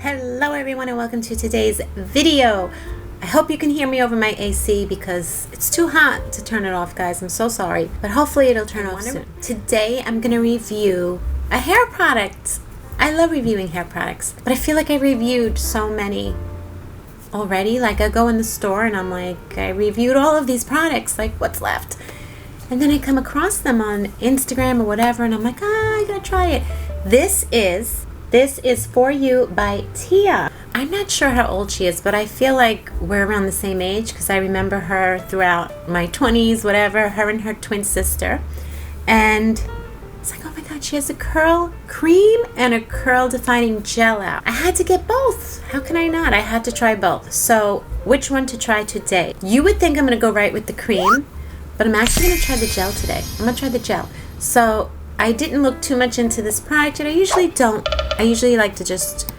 Hello everyone and welcome to today's video. I hope you can hear me over my AC because it's too hot to turn it off, guys. I'm so sorry, but hopefully it'll turn off soon. Today I'm going to review a hair product. I love reviewing hair products, but I feel like I reviewed so many already. Like I go in the store and I'm like, I reviewed all of these products, like what's left? And then I come across them on Instagram or whatever and I'm like, I gotta try it. This is For You by Tia. I'm not sure how old she is, but I feel like we're around the same age because I remember her throughout my 20s, whatever, her and her twin sister. And it's like, oh my God, she has a curl cream and a curl defining gel out. I had to get both. How can I not? I had to try both. So which one to try today? You would think I'm going to go right with the cream, but I'm actually going to try the gel today. I'm going to try the gel. So I didn't look too much into this product, and I usually don't. I usually like to just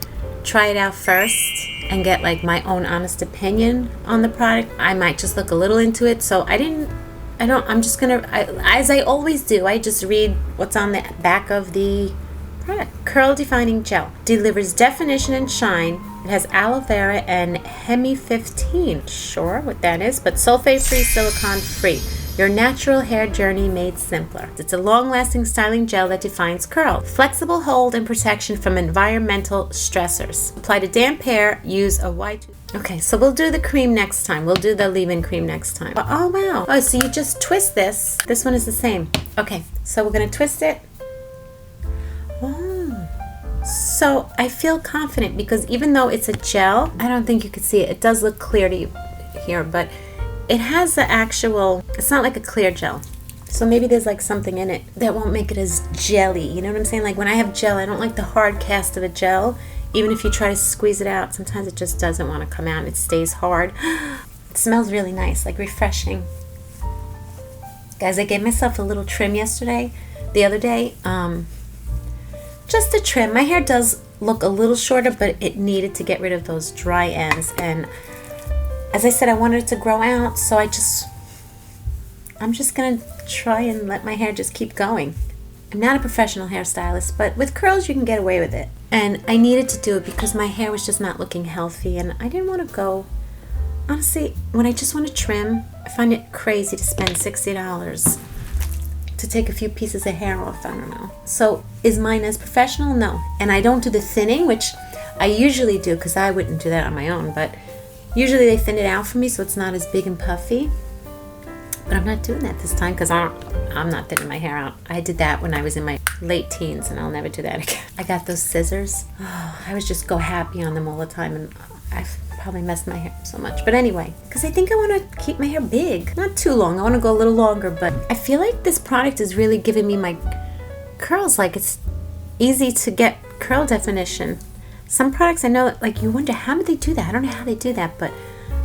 try it out first and get like my own honest opinion on the product. I might just look a little into it, so I'm just gonna, as I always do, I just read what's on the back of the product. Curl Defining Gel delivers definition and shine. It has aloe vera and Hemi 15. Sure what that is, but sulfate-free, silicone-free. Your natural hair journey made simpler. It's a long-lasting styling gel that defines curl. Flexible hold and protection from environmental stressors. Apply to damp hair. Use a wide... Okay, so we'll do the cream next time. We'll do the leave-in cream next time. Oh, wow. Oh, so you just twist this. This one is the same. Okay, so we're going to twist it. Oh. So I feel confident because even though it's a gel, I don't think you can see it. It does look clear to you here, but it has the actual, it's not like a clear gel. So maybe there's like something in it that won't make it as jelly. You know what I'm saying? Like when I have gel, I don't like the hard cast of a gel. Even if you try to squeeze it out, sometimes it just doesn't want to come out. It stays hard. It smells really nice, like refreshing. Guys, I gave myself a little trim the other day. Just a trim. My hair does look a little shorter, but it needed to get rid of those dry ends. And as I said, I wanted it to grow out, so I'm just gonna try and let my hair just keep going. I'm not a professional hairstylist, but with curls you can get away with it. And I needed to do it because my hair was just not looking healthy, and I didn't want to go. Honestly, when I just want to trim, I find it crazy to spend $60 to take a few pieces of hair off. I don't know. So is mine as professional? No. And I don't do the thinning, which I usually do because I wouldn't do that on my own, but usually they thin it out for me so it's not as big and puffy. But I'm not doing that this time because I'm not thinning my hair out. I did that when I was in my late teens and I'll never do that again. I got those scissors. Oh, I was just go happy on them all the time, and I've probably messed my hair up so much. But anyway, because I think I want to keep my hair big. Not too long. I want to go a little longer, but I feel like this product is really giving me my curls. Like it's easy to get curl definition. Some products I know, like you wonder how do they do that? I don't know how they do that, but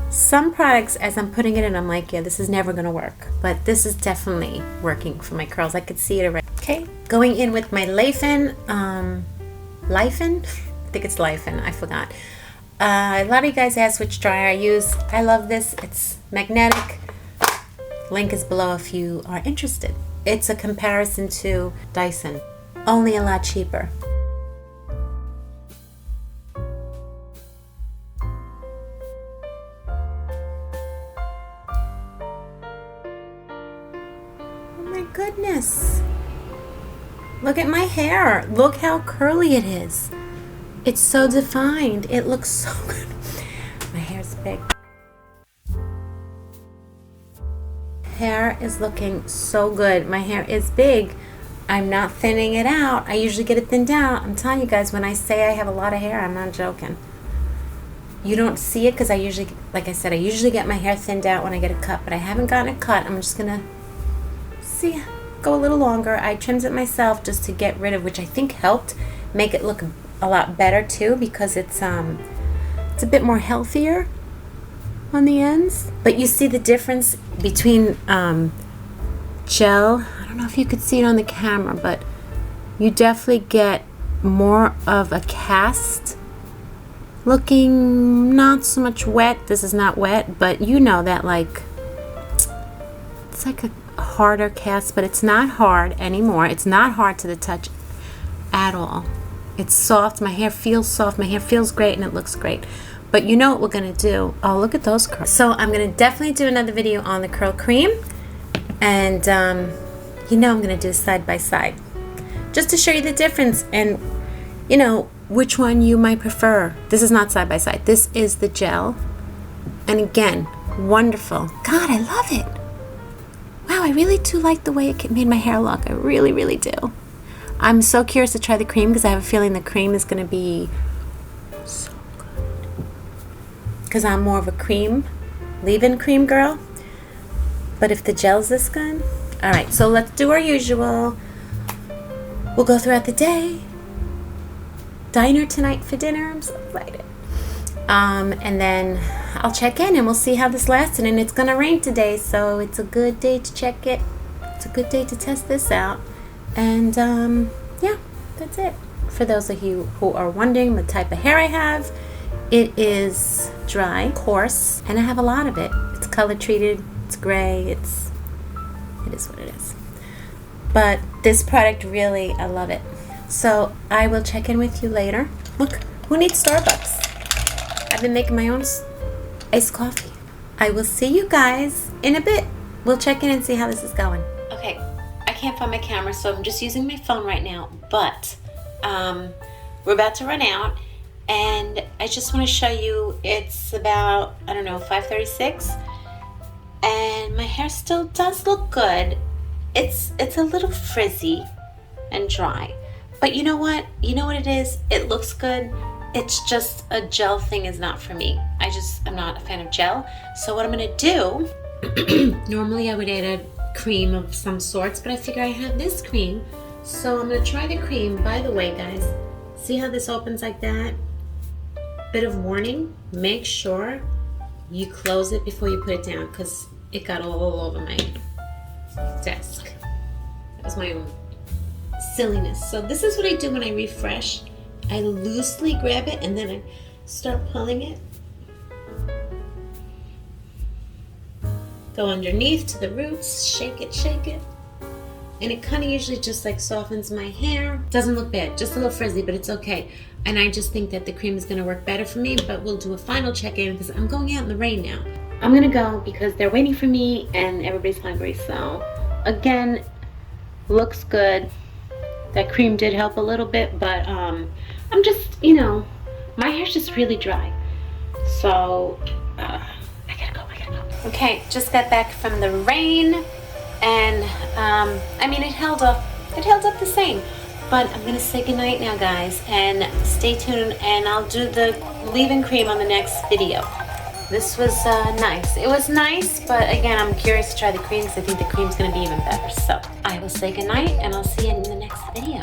some products, as I'm putting it in, I'm like, yeah, this is never going to work. But this is definitely working for my curls. I could see it already. Okay, going in with my Lifen? I think it's Lifen, I forgot. A lot of you guys asked which dryer I use. I love this. It's magnetic. Link is below if you are interested. It's a comparison to Dyson, only a lot cheaper. Goodness, look at my hair. Look how curly it is. It's so defined. It looks so good. My hair's big. Hair is looking so good. My hair is big. I'm not thinning it out. I usually get it thinned out. I'm telling you guys, when I say I have a lot of hair, I'm not joking. You don't see it because I usually, like I said, I usually get my hair thinned out when I get a cut, but I haven't gotten a cut. I'm just gonna go a little longer. I trimmed it myself just to get rid of, which I think helped make it look a lot better too, because it's a bit more healthier on the ends. But you see the difference between gel. I don't know if you could see it on the camera, but you definitely get more of a cast looking, not so much wet. This is not wet, but you know that like it's like a harder cast, but it's not hard anymore. It's not hard to the touch at all. It's soft. My hair feels soft. My hair feels great, and it looks great. But you know what we're going to do? Oh, look at those curls. So I'm going to definitely do another video on the curl cream. And you know I'm going to do side by side. Just to show you the difference and, you know, which one you might prefer. This is not side by side. This is the gel. And again, wonderful. God, I love it. Wow, I really do like the way it made my hair look. I really, really do. I'm so curious to try the cream because I have a feeling the cream is going to be so good. Because I'm more of a cream, leave-in cream girl. But if the gel's this good, all right, so let's do our usual. We'll go throughout the day. Diner tonight for dinner. I'm so excited. And then I'll check in and we'll see how this lasted. And it's going to rain today, so it's a good day to check it. It's a good day to test this out. And yeah, that's it. For those of you who are wondering the type of hair I have, it is dry, coarse, and I have a lot of it. It's color treated, it's gray, it is what it is. But this product really, I love it. So I will check in with you later. Look, who needs Starbucks? I've been making my own iced coffee. I will see you guys in a bit. We'll check in and see how this is going. Okay, I can't find my camera, so I'm just using my phone right now. But we're about to run out, and I just want to show you. It's about, I don't know, 5:36, and my hair still does look good. It's a little frizzy and dry, but you know what? You know what it is? It looks good. It's just a gel thing is not for me. I'm not a fan of gel. So what I'm gonna do, normally I would add a cream of some sorts, but I figure I have this cream. So I'm gonna try the cream. By the way, guys, see how this opens like that? Bit of warning, make sure you close it before you put it down because it got all over my desk. That was my own silliness. So this is what I do when I refresh. I loosely grab it and then I start pulling it. Go underneath to the roots, shake it. And it kind of usually just like softens my hair. Doesn't look bad, just a little frizzy, but it's okay. And I just think that the cream is gonna work better for me, but we'll do a final check-in because I'm going out in the rain now. I'm gonna go because they're waiting for me and everybody's hungry. So again, looks good. That cream did help a little bit, but I'm just, you know, my hair's just really dry. So I gotta go. Okay, just got back from the rain, and I mean, it held up the same. But I'm gonna say goodnight now, guys, and stay tuned, and I'll do the leave-in cream on the next video. This was nice. It was nice, but again, I'm curious to try the cream because I think the cream's gonna be even better. So I will say goodnight, and I'll see you in the next video.